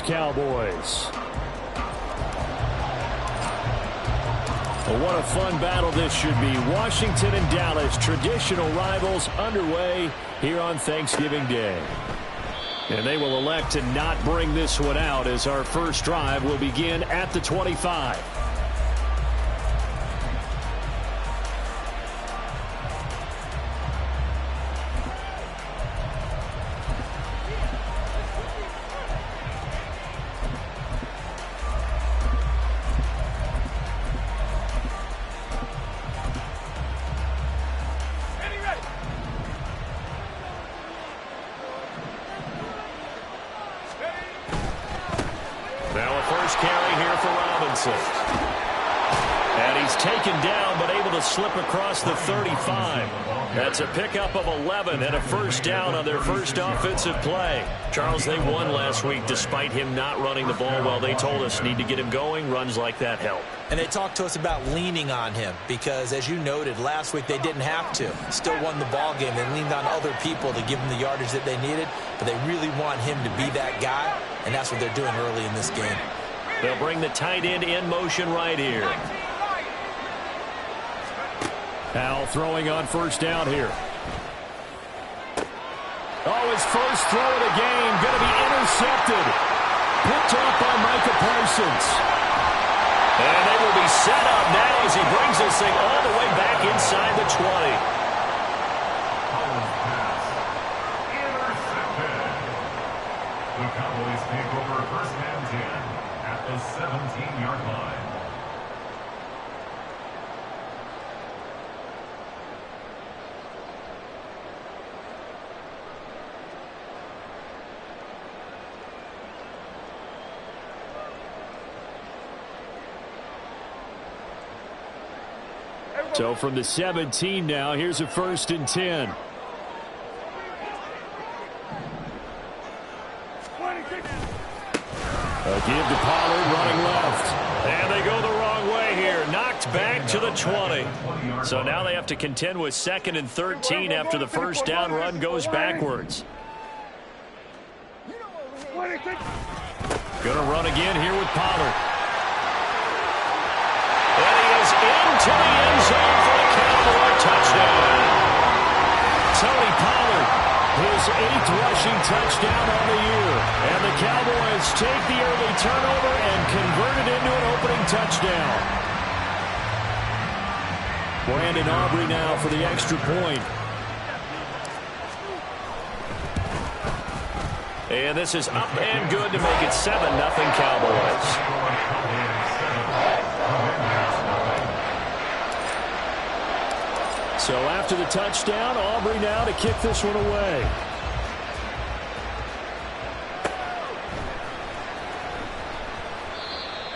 Cowboys. Well, what a fun battle this should be. Washington and Dallas, traditional rivals, underway here on Thanksgiving Day. And they will elect to not bring this one out as our first drive will begin at the 25. And he's taken down, but able to slip across the 35. That's a pickup of 11 and a first down on their first offensive play. Charles, they won last week despite him not running the ball well. They told us need to get him going. Runs like that help. And they talked to us about leaning on him because, as you noted, last week they didn't have to. Still won the ball game. They leaned on other people to give them the yardage that they needed, but they really want him to be that guy, and that's what they're doing early in this game. They'll bring the tight end in motion right here. Powell throwing on first down here. Oh, his first throw of the game going to be intercepted. Picked off by Micah Parsons. And they will be set up now as he brings this thing all the way back inside the 20. The Cowboys take over first and 10 at the 17-yard line. So from the 17 now, here's a first and 10. A give to Pollard running left. And they go the wrong way here. Knocked back to the 20. So now they have to contend with 2nd and 13 after the first down run goes backwards. Going to run again here with Pollard. And he is into the end zone for the Cowboy touchdown. Tony Pollard, his 8th rushing touchdown on the year. And the Cowboys take the early turnover and convert it into an opening touchdown. Brandon Aubrey now for the extra point. And this is up and good to make it 7-0 Cowboys. So after the touchdown, Aubrey now to kick this one away.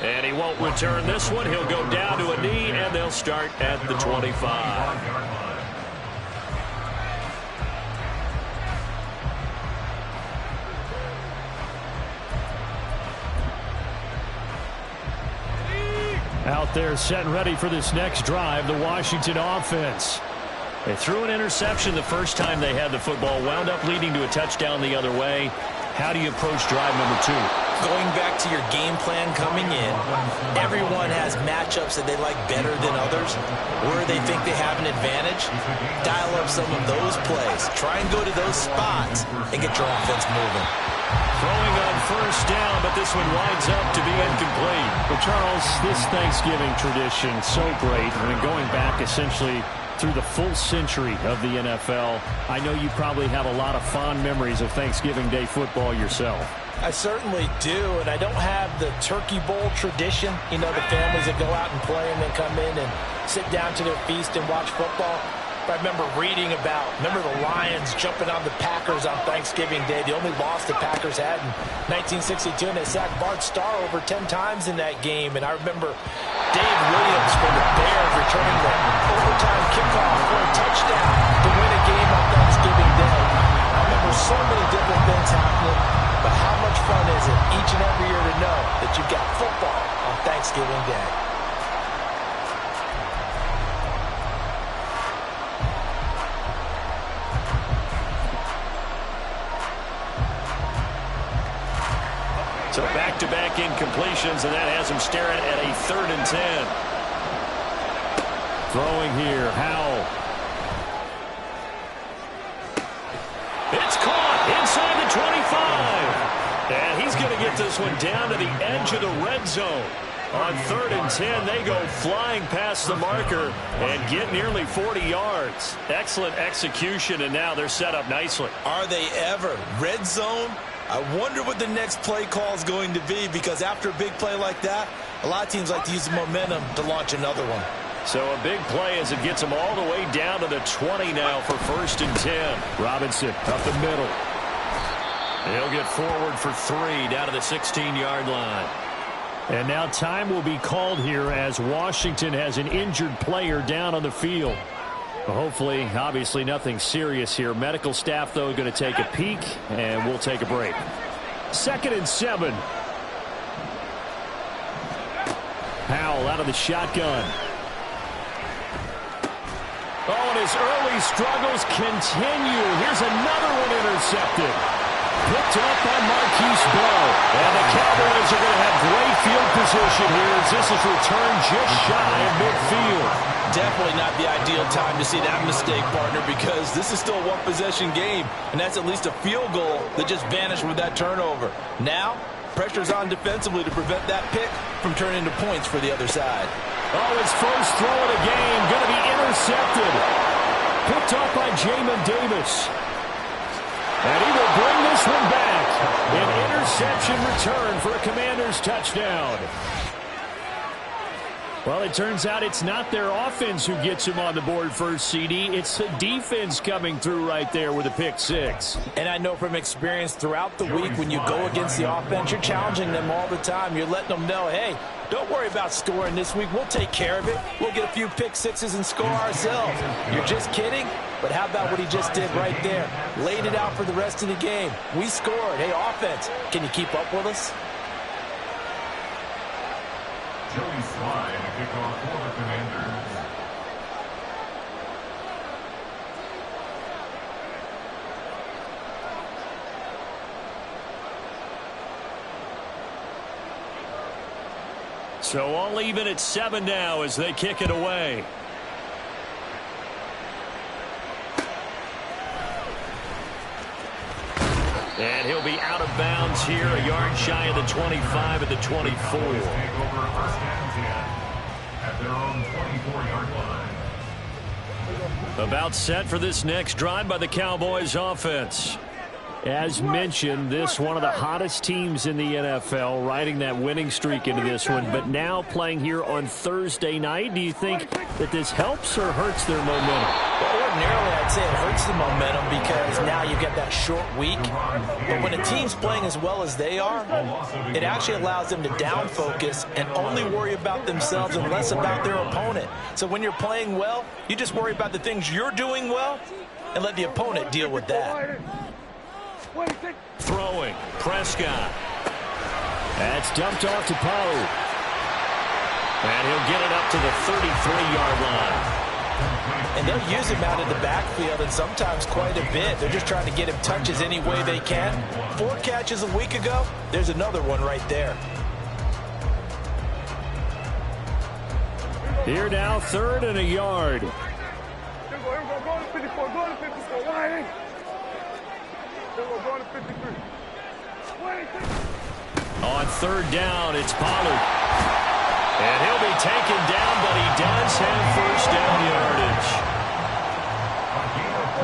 And he won't return this one. He'll go down to a knee, and they'll start at the 25. Out there set and ready for this next drive, the Washington offense. They threw an interception the first time they had the football, wound up leading to a touchdown the other way. How do you approach drive number 2? Going back to your game plan coming in, everyone has matchups that they like better than others, where they think they have an advantage. Dial up some of those plays. Try and go to those spots and get your offense moving. Throwing on first down, but this one winds up to be incomplete. Well, Charles, this Thanksgiving tradition, so great. I mean, going back essentially through the full century of the NFL, I know you probably have a lot of fond memories of Thanksgiving Day football yourself. I certainly do, and I don't have the Turkey Bowl tradition. You know, the families that go out and play and then come in and sit down to their feast and watch football. I remember reading about, the Lions jumping on the Packers on Thanksgiving Day. The only loss the Packers had in 1962, and they sacked Bart Starr over 10 times in that game. And I remember Dave Williams for the Bears returning the overtime kickoff for a touchdown to win a game on Thanksgiving Day. I remember so many different things happening, but how much fun is it each and every year to know that you've got football on Thanksgiving Day? So back-to-back incompletions, and that has him staring at a 3rd and 10. Throwing here, Howell. It's caught inside the 25. And he's going to get this one down to the edge of the red zone. On 3rd and 10, they go flying past the marker and get nearly 40 yards. Excellent execution, and now they're set up nicely. Are they ever? Red zone? I wonder what the next play call is going to be, because after a big play like that, a lot of teams like to use the momentum to launch another one. So a big play as it gets them all the way down to the 20 now for 1st and 10. Robinson up the middle. He'll get forward for 3 down to the 16-yard line. And now time will be called here as Washington has an injured player down on the field. Hopefully, obviously nothing serious here. Medical staff, though, going to take a peek, and we'll take a break. 2nd and 7. Howell out of the shotgun. Oh, and his early struggles continue. Here's another one intercepted. Picked up by Marquise Bell. And the Cowboys are going to have great field position here as this is returned just shy of midfield. Definitely not the ideal time to see that mistake, partner, because this is still a one-possession game, and that's at least a field goal that just vanished with that turnover. Now, pressure's on defensively to prevent that pick from turning into points for the other side. Oh, his first throw of the game going to be intercepted. Picked up by Jamin Davis. And he will bring this one back. An interception return for a Commanders touchdown. Well, it turns out it's not their offense who gets him on the board first, CD. It's the defense coming through right there with a pick 6. And I know from experience throughout the week, when you go against the offense, you're challenging them all the time. You're letting them know, hey, don't worry about scoring this week. We'll take care of it. We'll get a few pick 6s and score ourselves. You're just kidding? But how about what he just did right there? Laid it out for the rest of the game. We scored. Hey, offense, can you keep up with us? Joey Slye, the kickoff for the Commanders. So all even at 7 now as they kick it away. And he'll be out of bounds here, a yard shy of the 25 at the 24. Take over 1st and 10 at their own 24-yard line. About set for this next drive by the Cowboys offense. As mentioned, this one of the hottest teams in the NFL, riding that winning streak into this one, but now playing here on Thursday night. Do you think that this helps or hurts their momentum? Well, ordinarily, I'd say it hurts the momentum because now you get that short week. But when a team's playing as well as they are, it actually allows them to down focus and only worry about themselves and less about their opponent. So when you're playing well, you just worry about the things you're doing well and let the opponent deal with that. Throwing, Prescott. That's dumped off to Poe. And he'll get it up to the 33-yard line. And they'll use him out of the backfield, and sometimes quite a bit. They're just trying to get him touches any way they can. 4 catches a week ago. There's another one right there. Here now, 3rd and a yard. On 3rd down, it's Pollard. And he'll be taken down, but he does have 1st down yardage.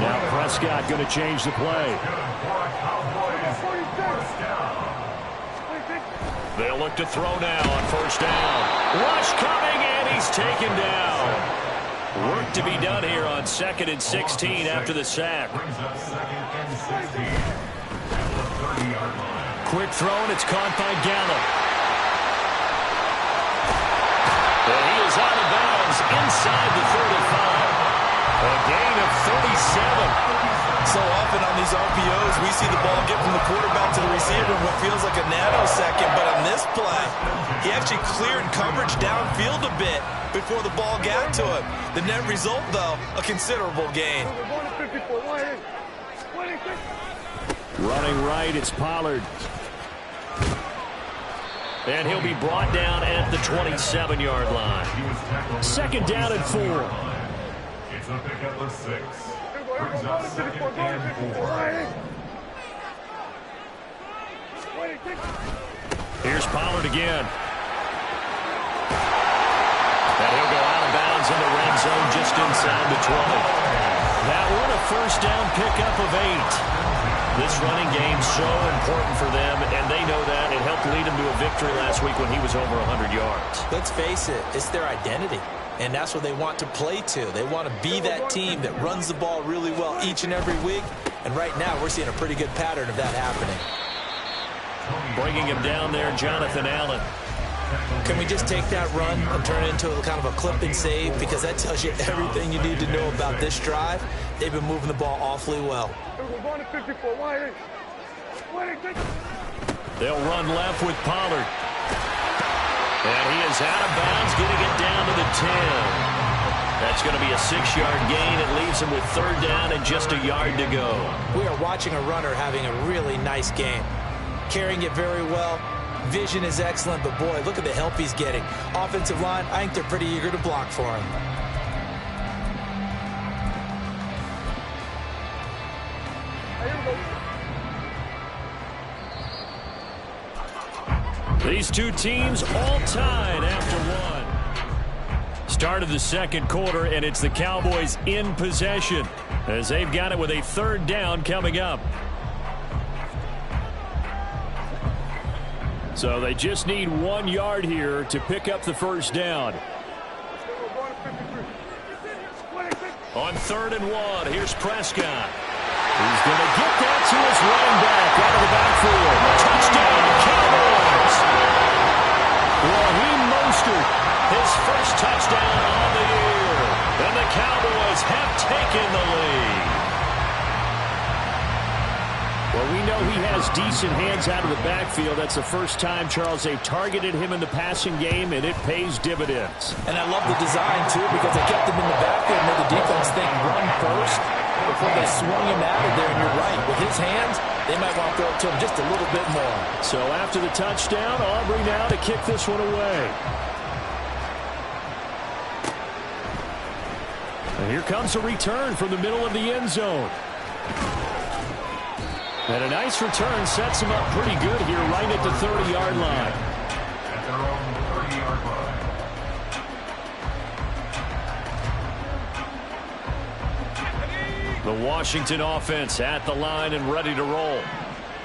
Now Prescott going to change the play. They'll look to throw now on 1st down. Rush coming, and he's taken down. Work to be done here on 2nd and 16 after the sack. Quick throw, and it's caught by Gallup. And he is out of bounds inside the 35. A gain of 37. So often on these RPOs, we see the ball get from the quarterback to the receiver in what feels like a nanosecond. But on this play, he actually cleared coverage downfield a bit before the ball got to him. The net result, though, a considerable gain. Running right, it's Pollard. And he'll be brought down at the 27-yard line. 2nd down and 4. It's a pickup of 6. Brings up 2nd and 4. Here's Pollard again. And he'll go out of bounds in the red zone just inside the 20. That one a 1st down pickup of 8. This running game so important for them, and they know that. It helped lead them to a victory last week when he was over 100 yards. Let's face it, it's their identity, and that's what they want to play to. They want to be that team that runs the ball really well each and every week, and right now we're seeing a pretty good pattern of that happening. Bringing him down there, Jonathan Allen. Can we just take that run and turn it into a kind of a clip and save? Because that tells you everything you need to know about this drive. They've been moving the ball awfully well. They'll run left with Pollard. And he is out of bounds, getting it down to the 10. That's going to be a 6-yard gain. It leaves him with 3rd down and just a yard to go. We are watching a runner having a really nice game. Carrying it very well. Vision is excellent, but boy, look at the help he's getting. Offensive line, I think they're pretty eager to block for him. These two teams all tied after one. Start of the 2nd quarter, and it's the Cowboys in possession as they've got it with a 3rd down coming up. So they just need 1 yard here to pick up the 1st down. On 3rd and 1, here's Prescott. He's going to get that to his running back out of the backfield. Touchdown, Cowboys! Raheem Mostert, his 1st touchdown on the year. And the Cowboys have taken the lead. Well, we know he has decent hands out of the backfield. That's the first time, Charles, they've targeted him in the passing game, and it pays dividends. And I love the design, too, because they kept him in the backfield and made the defense think run first before they swung him out of there. And you're right. With his hands, they might want to throw it to him just a little bit more. So after the touchdown, Aubrey now to kick this one away. And here comes a return from the middle of the end zone. And a nice return sets him up pretty good here right at the 30-yard line. At their own 30-yard line. The Washington offense at the line and ready to roll.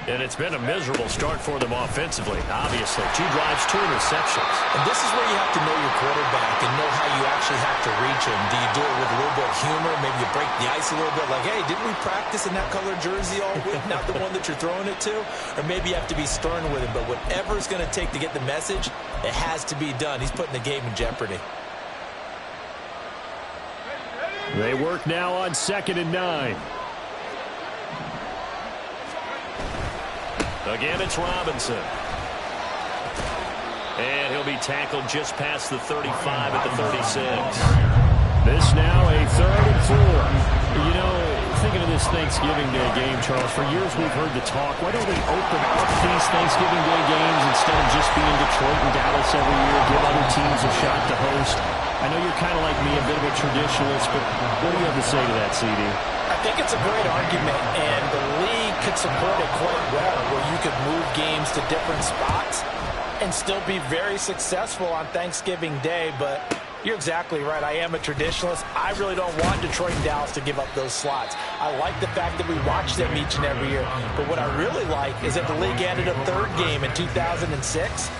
And it's been a miserable start for them offensively, obviously. 2 drives, 2 interceptions. And this is where you have to know your quarterback and know how you actually have to reach him. Do you do it with a little bit of humor? Maybe you break the ice a little bit, like, hey, didn't we practice in that colored jersey all week, not the one that you're throwing it to? Or maybe you have to be stern with him. But whatever it's going to take to get the message, it has to be done. He's putting the game in jeopardy. They work now on 2nd and 9. Again, it's Robinson. And he'll be tackled just past the 35 at the 36. This now a 3rd and 4. You know, thinking of this Thanksgiving Day game, Charles, for years we've heard the talk, why don't we open up these Thanksgiving Day games instead of just being Detroit and Dallas every year, give other teams a shot to host? I know you're kind of like me, a bit of a traditionalist, but what do you have to say to that, CD? I think it's a great argument, and the league could support it quite well, where you could move games to different spots and still be very successful on Thanksgiving Day. But you're exactly right. I am a traditionalist. I really don't want Detroit and Dallas to give up those slots. I like the fact that we watch them each and every year. But what I really like is that the league added a 3rd game in 2006,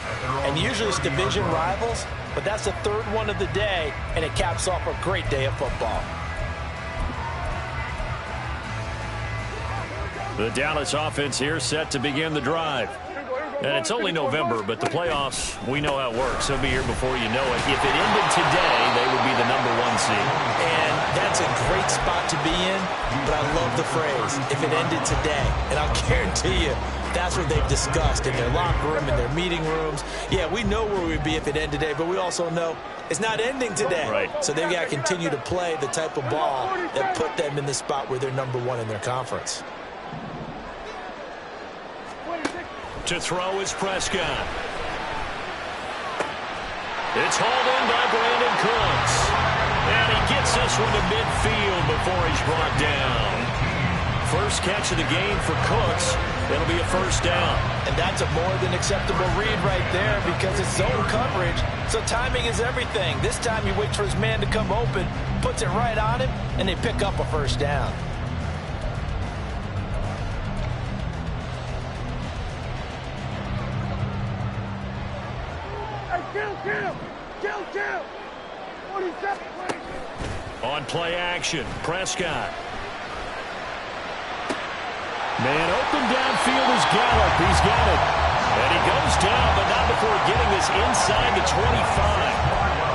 and usually it's division rivals, but that's the 3rd one of the day, and it caps off a great day of football. The Dallas offense here set to begin the drive. And it's only November, but the playoffs, we know how it works. They'll be here before you know it. If it ended today, they would be the #1 seed. And that's a great spot to be in, but I love the phrase, if it ended today. And I'll guarantee you, that's what they've discussed in their locker room, in their meeting rooms. Yeah, we know where we'd be if it ended today, but we also know it's not ending today. Right. So they've got to continue to play the type of ball that put them in the spot where they're #1 in their conference. To throw is Prescott. It's hauled in by Brandon Cooks. And he gets this one to midfield before he's brought down. First catch of the game for Cooks. It'll be a first down. And that's a more than acceptable read right there because it's zone coverage. So timing is everything. This time he waits for his man to come open, puts it right on him, and they pick up a first down. Kill! On play action, Prescott. Man open downfield is Gallup. He's got it. And he goes down, but not before getting this inside the 25.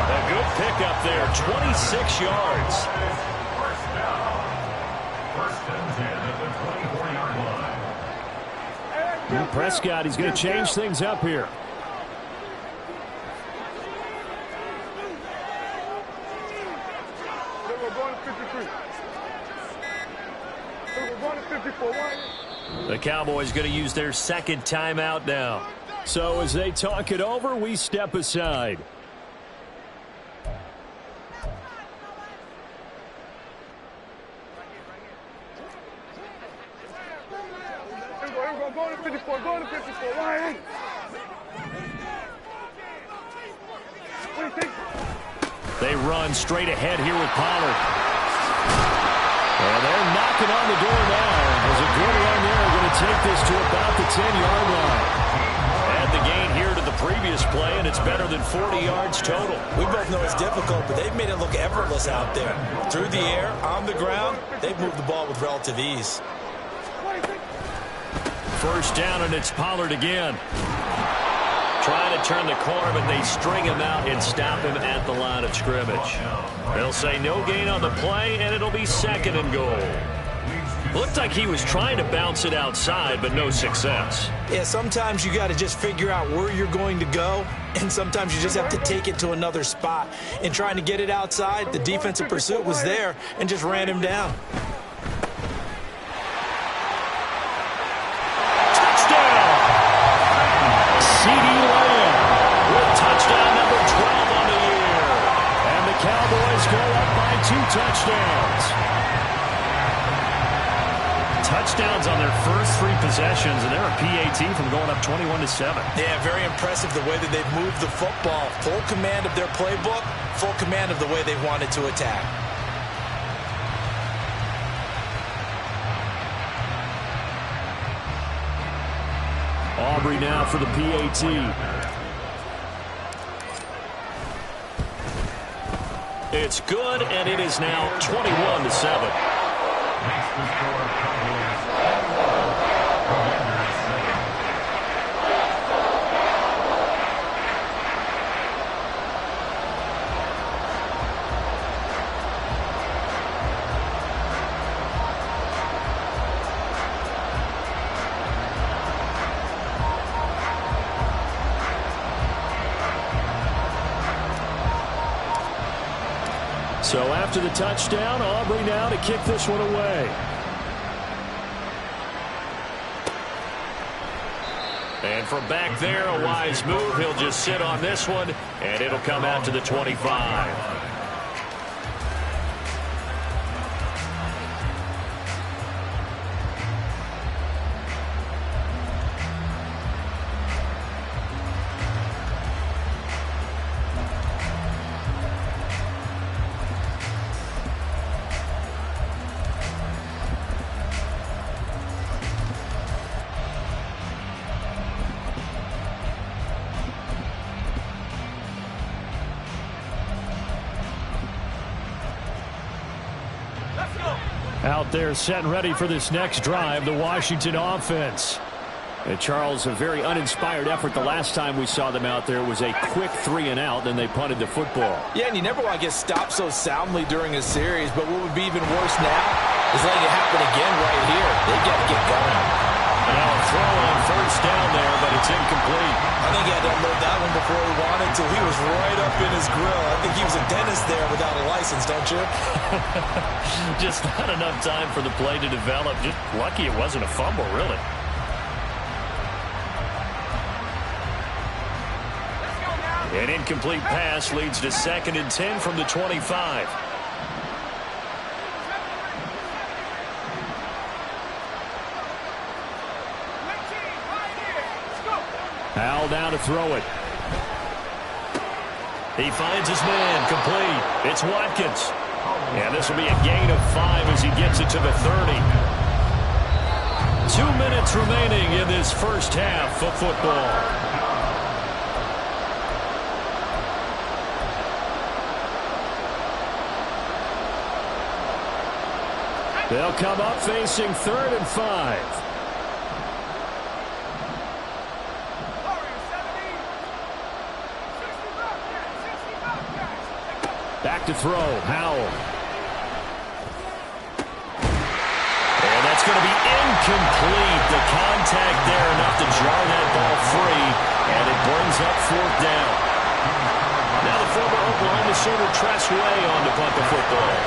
A good pickup there, 26 yards. First down. First and 10 at the 24-yard line. Prescott, he's going to change things up here. The Cowboys going to use their second timeout now. So as they talk it over, we step aside. Go to 54, Ryan. What do you think? They run straight ahead here with Pollard. And they're knocking on the door now. There's a good run there. Going to take this to about the 10-yard line. Add the gain here to the previous play, and it's better than 40 yards total. We both know it's difficult, but they've made it look effortless out there. Through the air, on the ground, they've moved the ball with relative ease. First down, and it's Pollard again. Trying to turn the corner, but they string him out and stop him at the line of scrimmage. They'll say no gain on the play, and it'll be second and goal. Looked like he was trying to bounce it outside, but no success. Yeah, sometimes you got to just figure out where you're going to go, and sometimes you just have to take it to another spot. In trying to get it outside, the defensive pursuit was there and just ran him down. Touchdown number 12 on the year. And the Cowboys go up by 2 touchdowns. Touchdowns on their first 3 possessions, and they're a PAT from going up 21-7. Yeah, very impressive the way that they've moved the football. Full command of their playbook, full command of the way they wanted to attack. Aubrey now for the PAT. It's good, and it is now 21-7. Makes the score Cowboys. So after the touchdown, Aubrey now to kick this one away. And from back there, a wise move. He'll just sit on this one, and it'll come out to the 25. Out there set and ready for this next drive, the Washington offense. And Charles, a very uninspired effort the last time we saw them out there was a quick 3-and-out, then they punted the football. Yeah, and you never want to get stopped so soundly during a series, but what would be even worse now is letting it happen again right here. They got to get going. Now a throw on first down there, but it's incomplete. I think he had to unload that one before he wanted to. He was right up in his grill. I think he was a dentist there without a license, don't you? Just not enough time for the play to develop. Just lucky it wasn't a fumble, really. An incomplete pass leads to 2nd and 10 from the 25. Howell now to throw it. He finds his man, complete. It's Watkins. And this will be a gain of 5 as he gets it to the 30. 2 minutes remaining in this first half of football. They'll come up facing 3rd and 5. Back to throw, Howell. And that's going to be incomplete. The contact there enough to jar that ball free, and it brings up 4th down. Now the former Oklahoma Sooner Tress Way on to punt the football.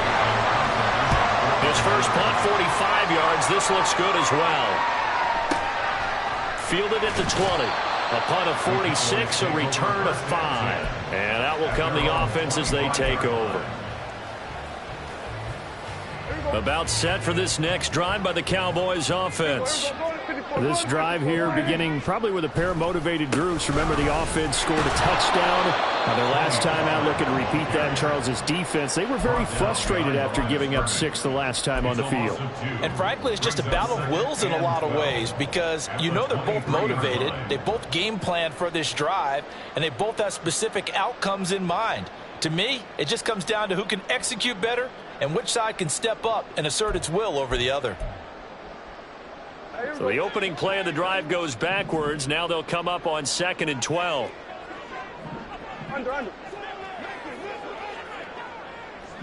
His first punt, 45 yards. This looks good as well. Fielded at the 20. A punt of 46, a return of 5. And out will come the offense as they take over. About set for this next drive by the Cowboys offense. This drive here beginning probably with a pair of motivated groups. Remember, the offense scored a touchdown. Their last time out, looking to repeat that in Charles's defense. They were very frustrated after giving up 6 the last time on the field. And frankly, it's just a battle of wills in a lot of ways because you know they're both motivated. They both game plan for this drive, and they both have specific outcomes in mind. To me, it just comes down to who can execute better and which side can step up and assert its will over the other. So the opening play of the drive goes backwards. Now they'll come up on 2nd and 12. Under. Here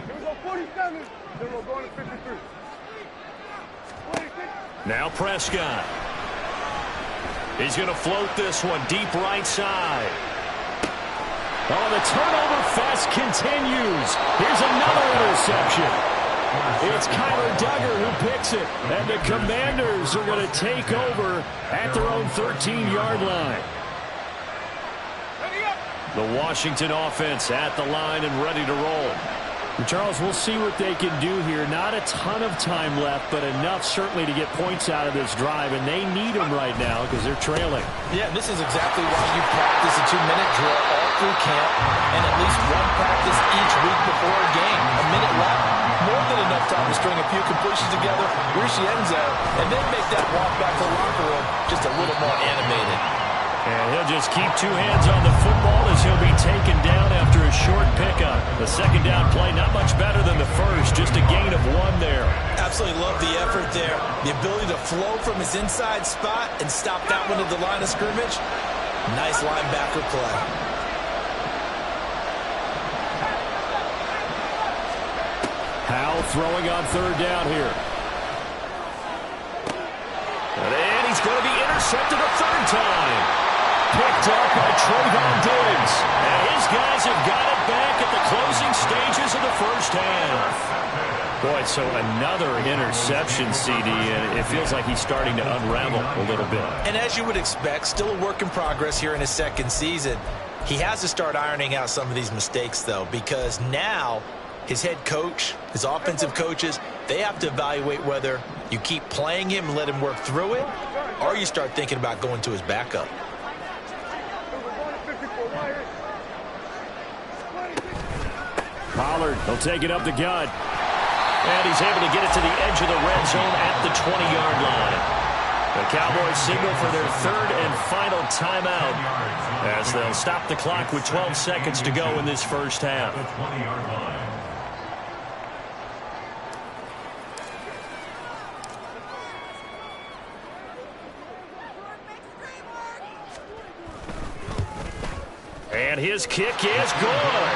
we go, 47. Then we're going to 53. 46. Now Prescott. He's going to float this one deep right side. Oh, the turnover fest continues. Here's another interception. It's Kyler Duggar who picks it, and the Commanders are going to take over at their own 13-yard line. The Washington offense at the line and ready to roll. Charles, we'll see what they can do here. Not a ton of time left, but enough certainly to get points out of this drive, and they need them right now because they're trailing. Yeah, this is exactly why you practice a 2-minute drill all through camp and at least one practice each week before a game. A minute left, more than enough time to string a few completions together, reach the end zone, and then make that walk back to the locker room just a little more animated. And he'll just keep 2 hands on the football as he'll be taken down after a short pickup. The second down play not much better than the first, just a gain of 1 there. Absolutely love the effort there. The ability to flow from his inside spot and stop that one at the line of scrimmage. Nice linebacker play. Howell throwing on 3rd down here. And he's going to be intercepted a 3rd time. Picked up by Trayvon Diggs. And his guys have got it back at the closing stages of the first half. Boy, so another interception, CD, and it feels like he's starting to unravel a little bit. And as you would expect, still a work in progress here in his 2nd season. He has to start ironing out some of these mistakes, though, because now his head coach, his offensive coaches, they have to evaluate whether you keep playing him and let him work through it, or you start thinking about going to his backup. Pollard, he'll take it up the gut. And he's able to get it to the edge of the red zone at the 20-yard line. The Cowboys signal for their 3rd and final timeout as they'll stop the clock with 12 seconds to go in this first half. And his kick is good.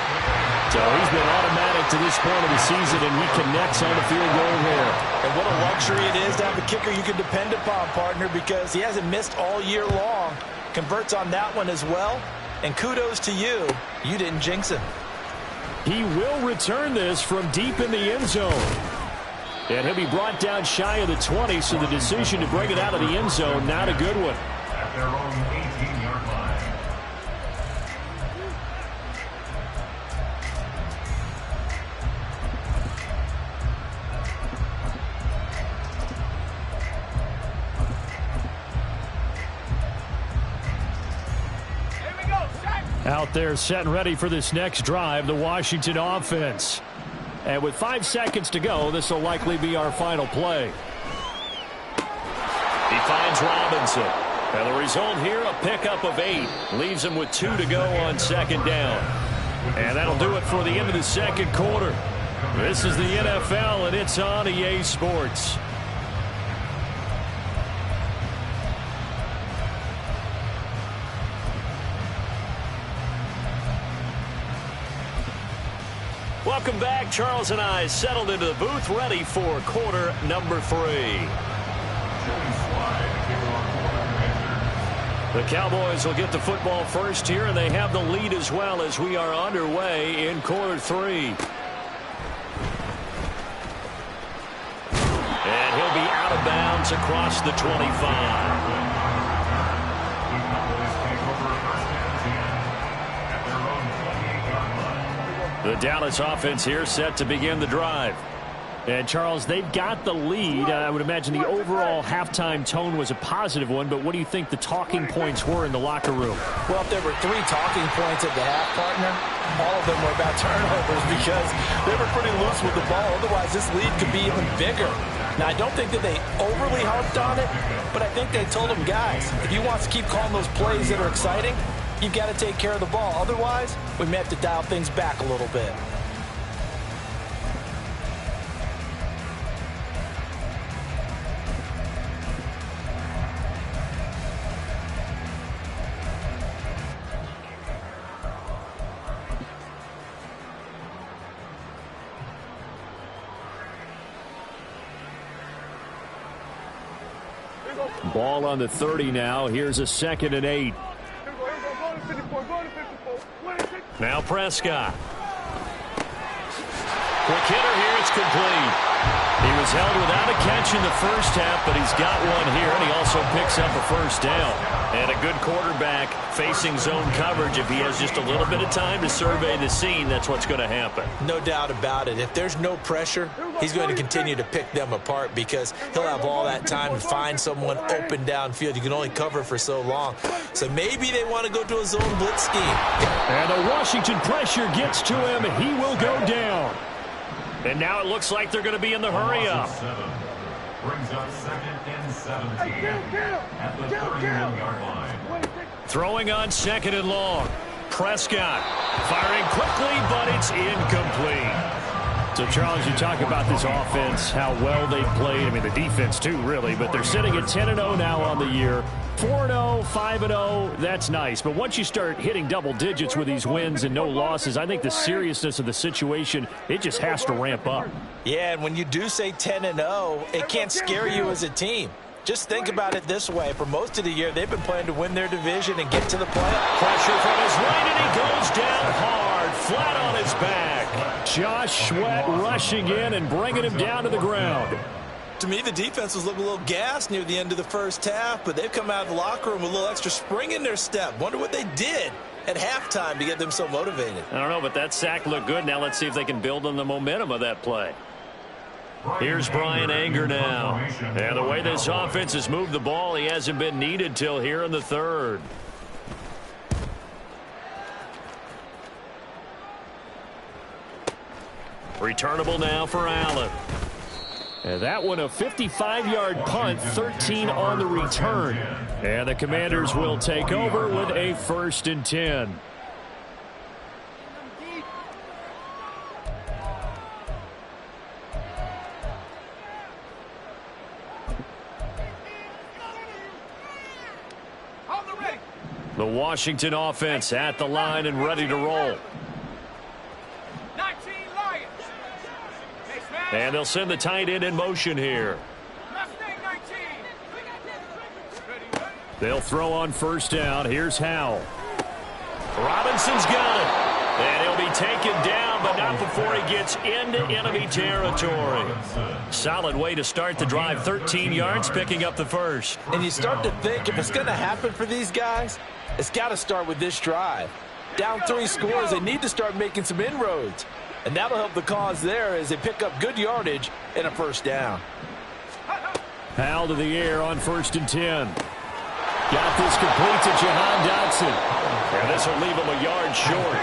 So he's been automatic to this point of the season, and he connects on the field goal here. And what a luxury it is to have a kicker you can depend upon, partner, because he hasn't missed all year long. Converts on that one as well. And kudos to you. You didn't jinx him. He will return this from deep in the end zone. And he'll be brought down shy of the 20, so the decision to bring it out of the end zone, not a good one. At their own 18-yard line. Out there set and ready for this next drive, the Washington offense. And with 5 seconds to go, this will likely be our final play. He finds Robinson. And the result here, a pickup of 8. Leaves him with 2 to go on second down. And that'll do it for the end of the second quarter. This is the NFL, and it's on EA Sports. Welcome back. Charles and I settled into the booth, ready for quarter number 3. The Cowboys will get the football first here, and they have the lead as well as we are underway in quarter 3. And he'll be out of bounds across the 25. The Dallas offense here set to begin the drive. And, Charles, they've got the lead. I would imagine the overall halftime tone was a positive one, but what do you think the talking points were in the locker room? Well, if there were 3 talking points at the half, partner, all of them were about turnovers because they were pretty loose with the ball. Otherwise, this lead could be even bigger. Now, I don't think that they overly harped on it, but I think they told them, guys, if you want to keep calling those plays that are exciting, you've got to take care of the ball. Otherwise, we may have to dial things back a little bit. Ball on the 30 now. Here's a 2nd and 8. Now Prescott. Quick hitter here. It's complete. He was held without a catch in the first half, but he's got one here, and he also picks up a first down. And a good quarterback facing zone coverage. If he has just a little bit of time to survey the scene, that's what's going to happen. No doubt about it. If there's no pressure, he's going to continue to pick them apart because he'll have all that time to find someone open downfield. You can only cover for so long. So maybe they want to go to a zone blitz scheme. And the Washington pressure gets to him. He will go down. And now it looks like they're going to be in the hurry-up. Brings up 2nd and 17 at the 31-yard line. Throwing on 2nd and long. Prescott firing quickly, but it's incomplete. So, Charles, you talk about this offense, how well they played. I mean, the defense, too, really. But they're sitting at 10-0 now on the year. 4-0, 5-0, that's nice. But once you start hitting double digits with these wins and no losses, I think the seriousness of the situation, it just has to ramp up. Yeah, and when you do say 10-0, it can't scare you as a team. Just think about it this way. For most of the year, they've been playing to win their division and get to the playoffs. Pressure from his right, and he goes down hard, flat on his back. Josh Sweat rushing in and bringing him down to the ground. To me, the defense was looking a little gassed near the end of the first half, but they've come out of the locker room with a little extra spring in their step. Wonder what they did at halftime to get them so motivated. I don't know, but that sack looked good. Now let's see if they can build on the momentum of that play. Here's Brian Anger now. And the way this offense has moved the ball, he hasn't been needed till here in the 3rd. Returnable now for Allen. And that one a 55-yard punt, 13 on the return. And the Commanders will take over with a 1st and 10. The Washington offense at the line and ready to roll. And they'll send the tight end in motion here. They'll throw on 1st down. Here's Howell. Robinson's got it. And he'll be taken down, but not before he gets into enemy territory. Solid way to start the drive. 13 yards, picking up the 1st. And you start to think if it's going to happen for these guys, it's got to start with this drive. Down 3 scores, they need to start making some inroads. And that'll help the cause there as they pick up good yardage and a 1st down. Howell to the air on 1st and 10. Got this complete to Jahan Dotson. And this will leave him a yard short.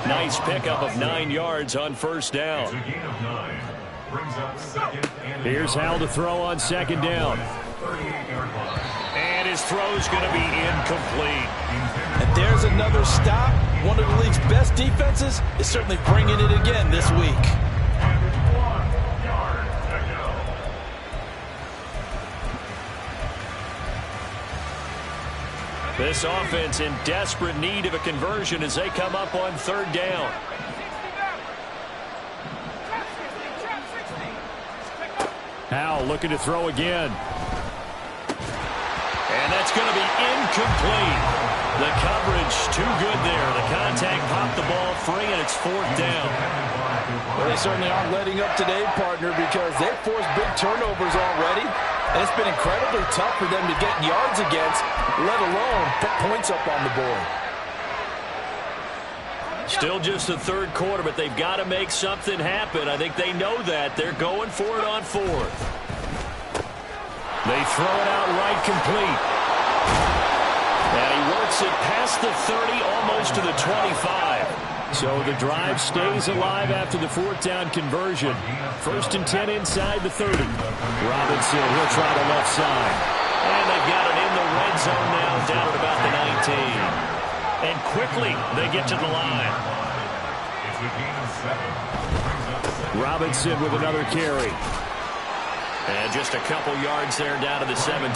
Nice pickup of 9 yards on first down. It's a gain of 9. Brings up second and Here's Hal to throw on second down. 38-yard line. And his throw's going to be incomplete. And there's another stop. One of the league's best defenses is certainly bringing it again this week. And 1 yard to go. This offense in desperate need of a conversion as they come up on third down. Hal looking to throw again. And that's going to be incomplete. The coverage too good there. The contact popped the ball free, and it's fourth down. Well, they certainly aren't letting up today, partner, because they've forced big turnovers already. And it's been incredibly tough for them to get yards against, let alone put points up on the board. Still just the third quarter, but they've got to make something happen. I think they know that. They're going for it on fourth. They throw it out right complete. And he works it past the 30, almost to the 25. So the drive stays alive after the fourth down conversion. First and 10 inside the 30. Robinson, he'll try the left side. And they've got it in the red zone now, down at about the 19. And quickly, they get to the line. It's a gain of 7. Robinson with another carry. And just a couple yards there down to the 17.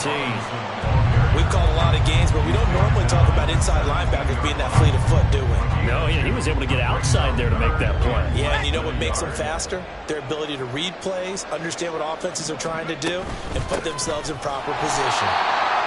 We call a lot of games, but we don't normally talk about inside linebackers being that fleet of foot, do we? No, he was able to get outside there to make that play. Yeah, and you know what makes them faster? Their ability to read plays, understand what offenses are trying to do, and put themselves in proper position.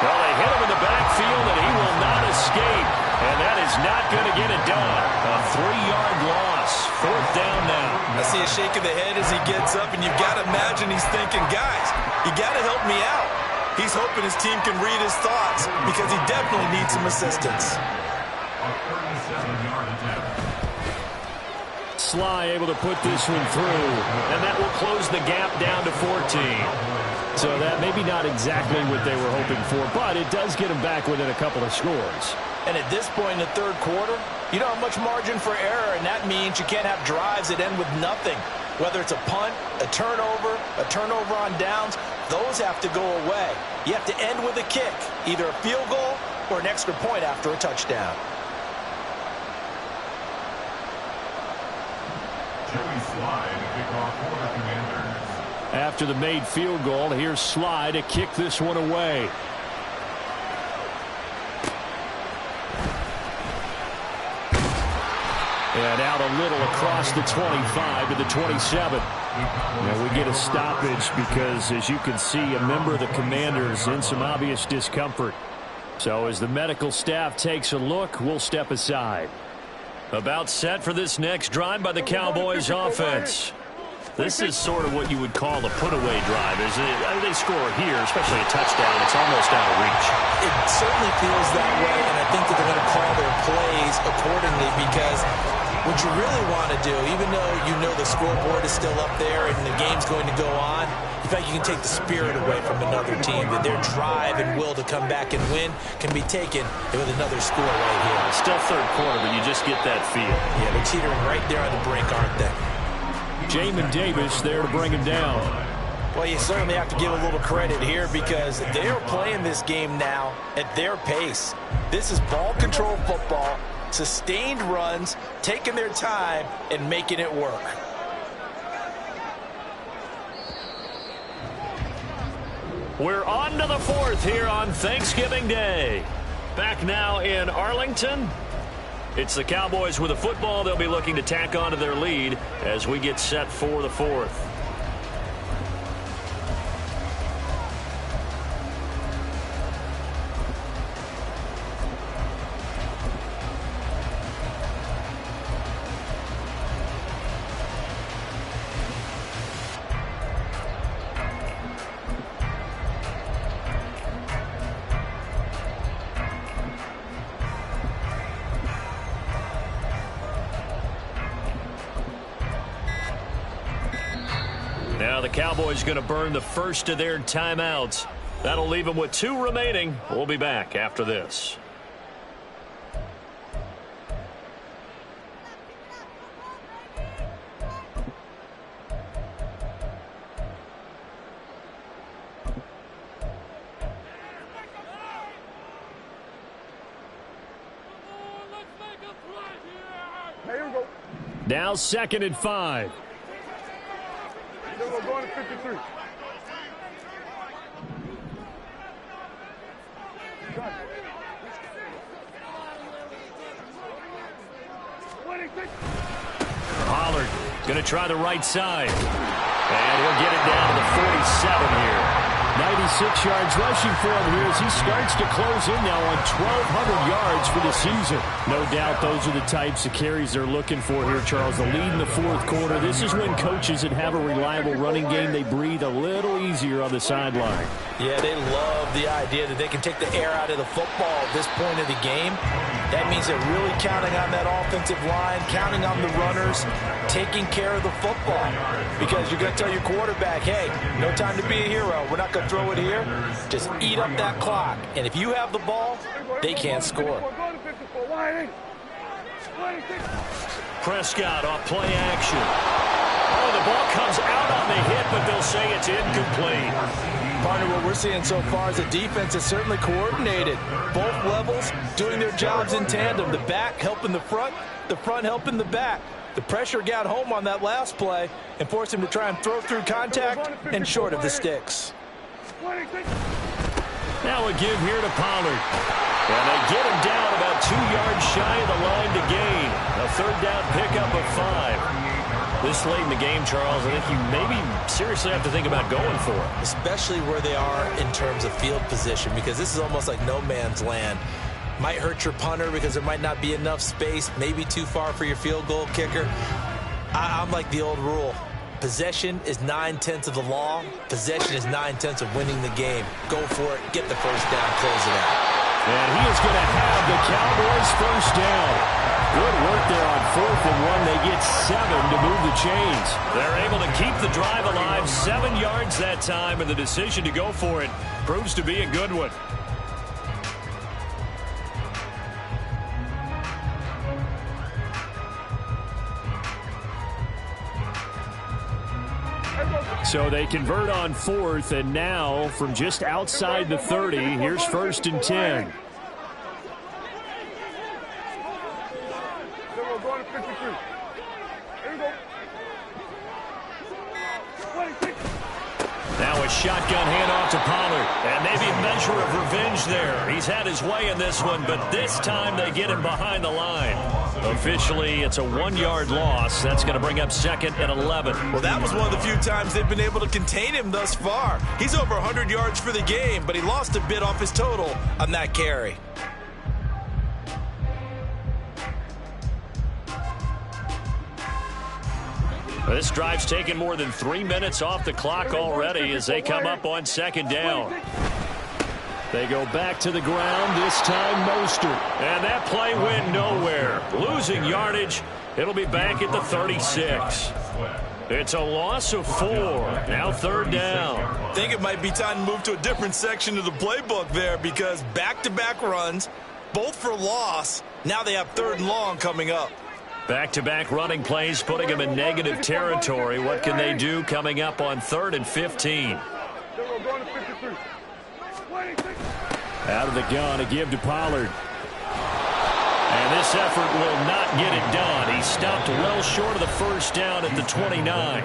Well, they hit him in the backfield, and he will not escape. And that is not going to get it done. A 3-yard loss. Fourth down now. I see a shake of the head as he gets up, and you've got to imagine he's thinking, guys, you got to help me out. He's hoping his team can read his thoughts because he definitely needs some assistance. A 37-yard attempt. Sly able to put this one through, and that will close the gap down to 14. So that maybe not exactly what they were hoping for, but it does get them back within a couple of scores. And at this point in the third quarter, you don't have much margin for error, and that means you can't have drives that end with nothing. Whether it's a punt, a turnover on downs, those have to go away. You have to end with a kick, either a field goal or an extra point after a touchdown. Joey Slide to kick off for the Commanders. After the made field goal, here's Sly to kick this one away. And out a little across the 25 to the 27. Now we get a stoppage because, as you can see, a member of the Commanders in some obvious discomfort. So as the medical staff takes a look, we'll step aside. About set for this next drive by the Cowboys offense. This is sort of what you would call a put-away drive, isn't it? I mean, they score here, especially a touchdown. It's almost out of reach. It certainly feels that way, and I think that they're going to call their plays accordingly because what you really want to do, even though you know the scoreboard is still up there and the game's going to go on, in fact, you can take the spirit away from another team, that their drive and will to come back and win can be taken with another score right here. It's still third quarter, but you just get that feel. Yeah, they're teetering right there on the brink, aren't they? Jamin Davis there to bring him down. Well, you certainly have to give a little credit here because they're playing this game now at their pace. This is ball control football, sustained runs, taking their time, and making it work. We're on to the fourth here on Thanksgiving Day. Back now in Arlington. It's the Cowboys with a football. They'll be looking to tack on to their lead as we get set for the fourth. Now the Cowboys going to burn the first of their timeouts. That'll leave them with 2 remaining. We'll be back after this. Hey, here we go. Now 2nd and 5. Then we're going to 53. Got it. 26. Pollard going to try the right side. And he'll get it down to the 47 here. 96 yards rushing for him here as he starts to close in now on 1,200 yards for the season. No doubt those are the types of carries they're looking for here, Charles. The lead in the 4th quarter. This is when coaches that have a reliable running game, they breathe a little easier on the sideline. Yeah, they love the idea that they can take the air out of the football at this point of the game. That means they're really counting on that offensive line, counting on the runners, taking care of the football. Because you're going to tell your quarterback, hey, no time to be a hero. We're not going to throw it here. Just eat up that clock. And if you have the ball, they can't score. Prescott off play action. Oh, the ball comes out on the hit, but they'll say it's incomplete. Partner, what we're seeing so far is a defense is certainly coordinated. Both levels doing their jobs in tandem. The back helping the front helping the back. The pressure got home on that last play and forced him to try and throw through contact and short of the sticks. Now a give here to Pollard. And they get him down about 2 yards shy of the line to gain. A 3rd down pickup of 5. This late in the game, Charles, I think you maybe seriously have to think about going for it. Especially where they are in terms of field position, because this is almost like no man's land. Might hurt your punter because there might not be enough space, maybe too far for your field goal kicker. I'm like the old rule. Possession is 9/10 of the law. Possession is 9/10 of winning the game. Go for it. Get the first down. Close it out. And he is going to have the Cowboys first down. Good work there on 4th and 1. They get 7 to move the chains. They're able to keep the drive alive. 7 yards that time, and the decision to go for it proves to be a good one. So they convert on 4th, and now from just outside the 30, here's 1st and 10. Then we're going to 53. Here we go. 26. Now a shotgun handoff to Pollard, and maybe a measure of revenge there. He's had his way in this one, but this time they get him behind the line. Officially, it's a 1-yard loss. That's going to bring up 2nd and 11. Well, that was one of the few times they've been able to contain him thus far. He's over 100 yards for the game, but he lost a bit off his total on that carry. This drive's taken more than 3 minutes off the clock already as they come up on 2nd down. They go back to the ground, this time Mostert. And that play went nowhere. Losing yardage. It'll be back at the 36. It's a loss of 4. Now 3rd down. I think it might be time to move to a different section of the playbook there, because back-to-back runs, both for loss. Now they have 3rd and long coming up. Back-to-back running plays putting them in negative territory. What can they do coming up on 3rd and 15? Out of the gun, a give to Pollard. And this effort will not get it done. He stopped well short of the first down at the 29.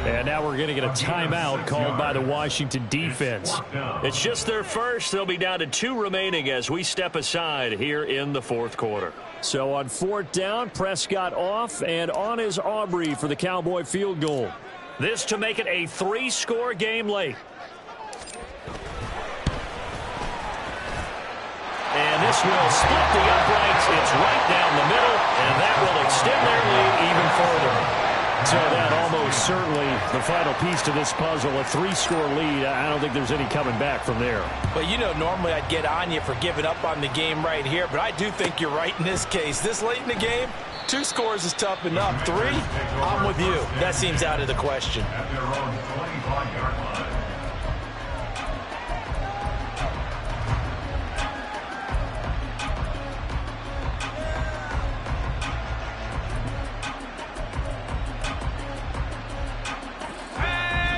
And now we're going to get a timeout called by the Washington defense. It's just their first. They'll be down to 2 remaining as we step aside here in the 4th quarter. So on 4th down, Prescott off, and on is Aubrey for the Cowboy field goal. This to make it a 3-score game late. And this will split the uprights. It's right down the middle, and that will extend their lead even further. So that almost certainly the final piece to this puzzle, a 3-score lead. I don't think there's any coming back from there. Well, you know, normally I'd get on you for giving up on the game right here, but I do think you're right in this case. This late in the game, 2 scores is tough enough. 3, I'm with you. That seems out of the question. At their own 25-yard line.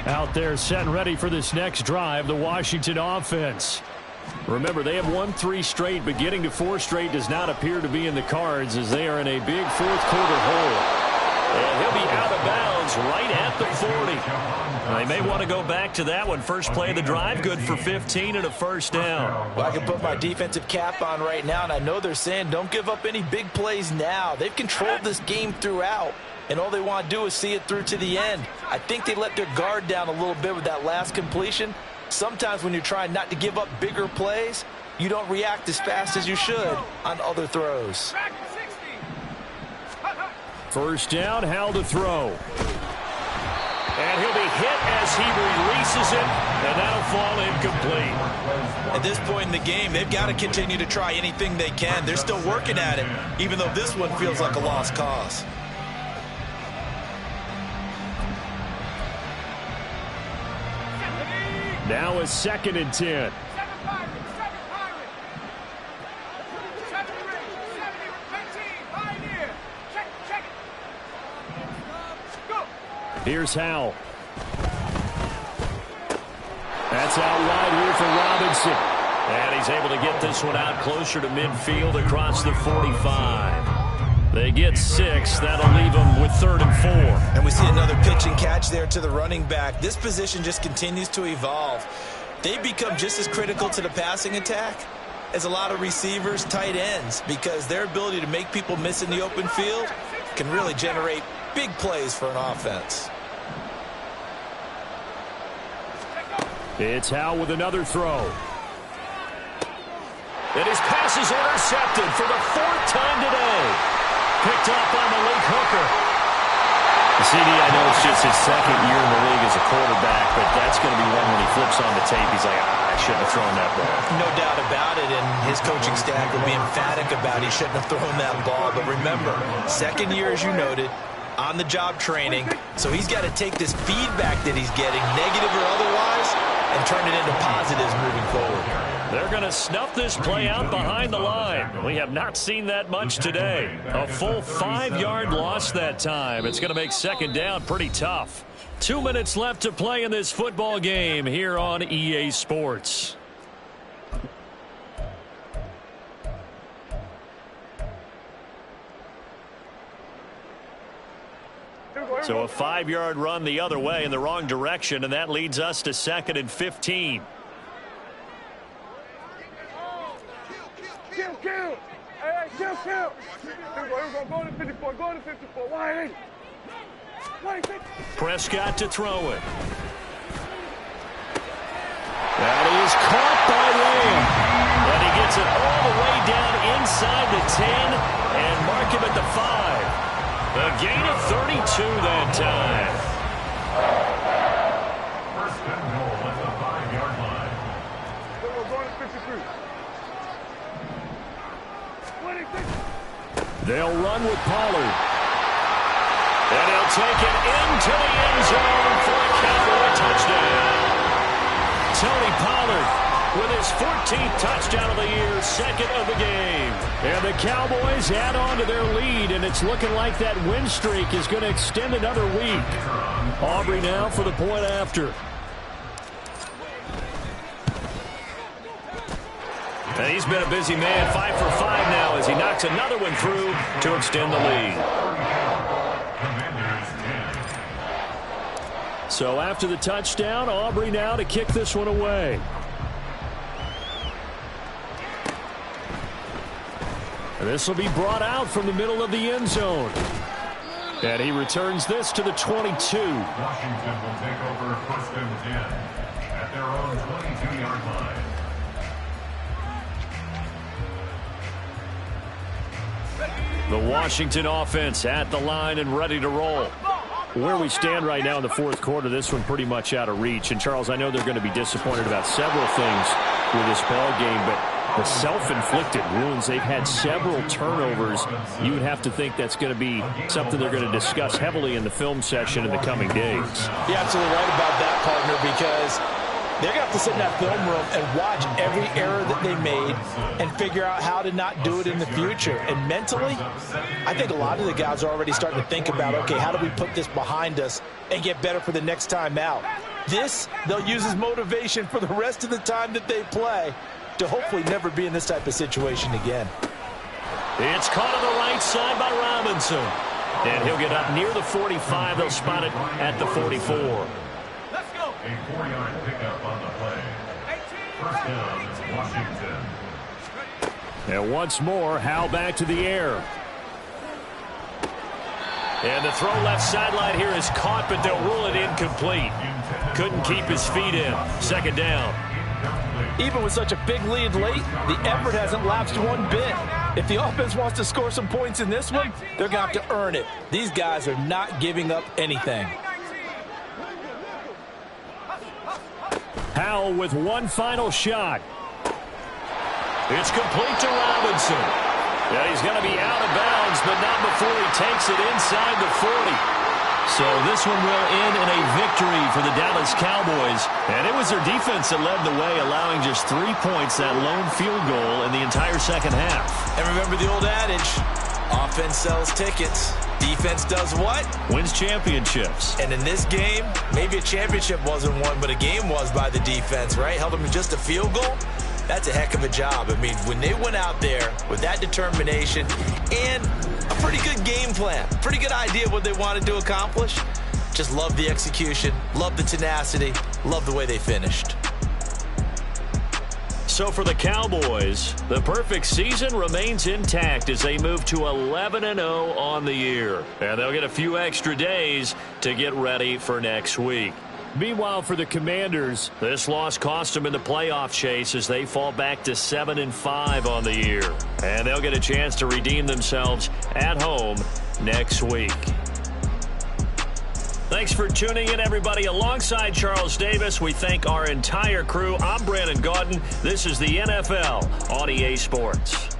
Out there set and ready for this next drive, the Washington offense. Remember, they have won 3 straight, but getting to 4 straight does not appear to be in the cards as they are in a big fourth-quarter hole. And he'll be out of bounds right at the 40. They may want to go back to that one. First play of the drive, good for 15 and a first down. Well, I can put my defensive cap on right now, and I know they're saying don't give up any big plays now. They've controlled this game throughout, and all they want to do is see it through to the end. I think they let their guard down a little bit with that last completion. Sometimes when you're trying not to give up bigger plays, you don't react as fast as you should on other throws. First down, Howell to throw. And he'll be hit as he releases it, and that'll fall incomplete. At this point in the game, they've got to continue to try anything they can. They're still working at it, even though this one feels like a lost cause. Now a 2nd and 10. Here's Howell. That's out wide here for Robinson. And he's able to get this one out closer to midfield across the 45. They get 6. That'll leave them with 3rd and 4. And we see another pitch and catch there to the running back. This position just continues to evolve. They've become just as critical to the passing attack as a lot of receivers, tight ends, because their ability to make people miss in the open field can really generate big plays for an offense. It's Howell with another throw. And his pass is intercepted for the 4th time today. Picked up by Malik Hooker. CD, I know it's just his 2nd year in the league as a quarterback, but that's going to be one when he flips on the tape. He's like, I shouldn't have thrown that ball. No doubt about it, and his coaching staff will be emphatic about he shouldn't have thrown that ball. But remember, 2nd year, as you noted, on-the-job training, so he's got to take this feedback that he's getting, negative or otherwise, and turn it into positives moving forward. They're going to snuff this play out behind the line. We have not seen that much today. A full 5-yard loss that time. It's going to make 2nd down pretty tough. 2 minutes left to play in this football game here on EA Sports. So a 5-yard run the other way in the wrong direction, and that leads us to 2nd and 15. Kill. Hey, kill. Here we go. Go to 54. Go to 54. Wide 80. Prescott to throw it. That is caught by Lamb. And he gets it all the way down inside the 10 and mark him at the 5. A gain of 32 that time. First and goal at the 5-yard line. We're going to 53. They'll run with Pollard. And he'll take it into the end zone for a Cowboy touchdown. Tony Pollard with his 14th touchdown of the year, 2nd of the game. And the Cowboys add on to their lead, and it's looking like that win streak is going to extend another week. Aubrey now for the point after. And he's been a busy man, 5 for 5 now as he knocks another one through to extend the lead. So after the touchdown, Aubrey now to kick this one away. This will be brought out from the middle of the end zone. And he returns this to the 22. Washington will take over 1st and 10 at their own 22-yard line. The Washington offense at the line and ready to roll. Where we stand right now in the 4th quarter, this one pretty much out of reach. And, Charles, I know they're going to be disappointed about several things with this ball game, but the self-inflicted wounds, they've had several turnovers. You would have to think that's going to be something they're going to discuss heavily in the film session in the coming days. You're absolutely right about that, partner, because they're going to have to sit in that film room and watch every error that they made and figure out how to not do it in the future. And mentally, I think a lot of the guys are already starting to think about, okay, how do we put this behind us and get better for the next time out? This, they'll use as motivation for the rest of the time that they play. to hopefully never be in this type of situation again. It's caught on the right side by Robinson. And he'll get up near the 45. They'll spot it at the 44. Let's go. A 4-yard pickup on the play. First down, Washington. And once more, Howell back to the air. And the throw left sideline here is caught, but they'll rule it incomplete. Couldn't keep his feet in. Second down. Even with such a big lead late, the effort hasn't lapsed one bit. If the offense wants to score some points in this one, they're going to have to earn it. These guys are not giving up anything. Howell with one final shot. It's complete to Robinson. Yeah, he's going to be out of bounds, but not before he takes it inside the 40. So this one will end in a victory for the Dallas Cowboys. And it was their defense that led the way, allowing just 3 points, that lone field goal in the entire second half. And remember the old adage, offense sells tickets. Defense does what? Wins championships. And in this game, maybe a championship wasn't won, but a game was by the defense, right? Held them to just a field goal. That's a heck of a job. I mean, when they went out there with that determination and a pretty good game plan, pretty good idea of what they wanted to accomplish, just love the execution, love the tenacity, love the way they finished. So for the Cowboys, the perfect season remains intact as they move to 11-0 on the year. And they'll get a few extra days to get ready for next week. Meanwhile, for the Commanders, this loss cost them in the playoff chase as they fall back to 7-5 on the year. And they'll get a chance to redeem themselves at home next week. Thanks for tuning in, everybody. Alongside Charles Davis, we thank our entire crew. I'm Brandon Gaudin. This is the NFL on EA Sports.